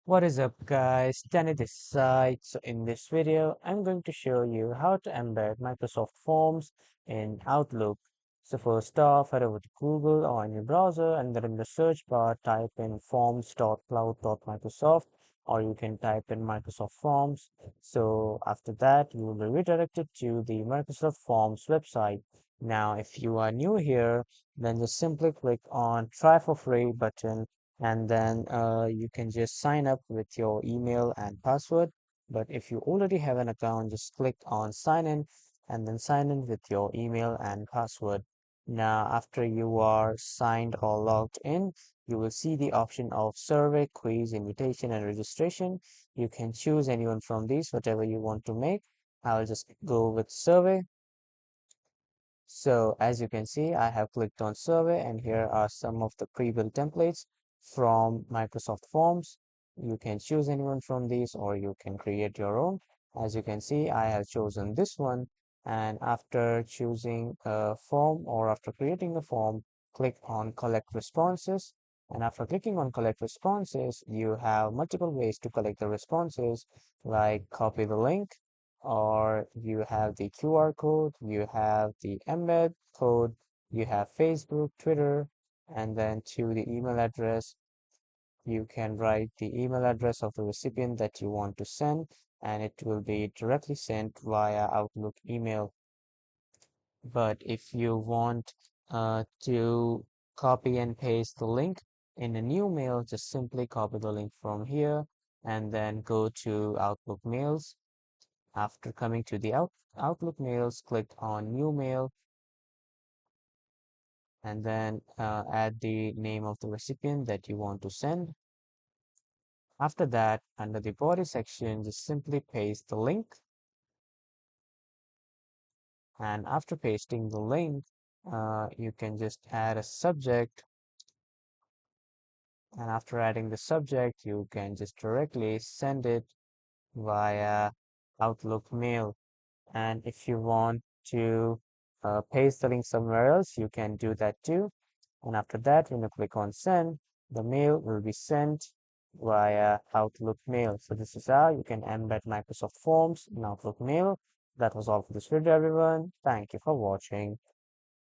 What is up guys, Danny this side. So in this video, I'm going to show you how to embed Microsoft Forms in Outlook. So first off, head over to Google or in your browser and then in the search bar, type in forms.cloud.microsoft or you can type in Microsoft Forms. So after that, you will be redirected to the Microsoft Forms website. Now, if you are new here, then just simply click on try for free button and then you can just sign up with your email and password. But if you already have an account, just click on sign in and then sign in with your email and password. Now, after you are signed or logged in, you will see the option of survey, quiz, invitation, and registration. You can choose anyone from these, whatever you want to make. I'll just go with survey. So as you can see, I have clicked on survey and here are some of the pre-built templates from Microsoft Forms. You can choose anyone from these or you can create your own. As you can see, I have chosen this one, and after choosing a form or after creating a form, click on collect responses. And after clicking on collect responses, you have multiple ways to collect the responses, like copy the link, or you have the QR code, you have the embed code, you have Facebook, Twitter, and then to the email address, you can write the email address of the recipient that you want to send, and it will be directly sent via Outlook email. But if you want to copy and paste the link in a new mail, just simply copy the link from here and then go to Outlook mails. After coming to the Outlook mails, click on New Mail and then add the name of the recipient that you want to send. After that, under the body section, just simply paste the link. And after pasting the link, you can just add a subject. And after adding the subject, you can just directly send it via Outlook mail. And if you want to paste the link somewhere else, you can do that too. And after that, when you click on send, the mail will be sent via Outlook mail. So this is how you can embed Microsoft Forms in Outlook mail. That was all for this video, everyone. Thank you for watching.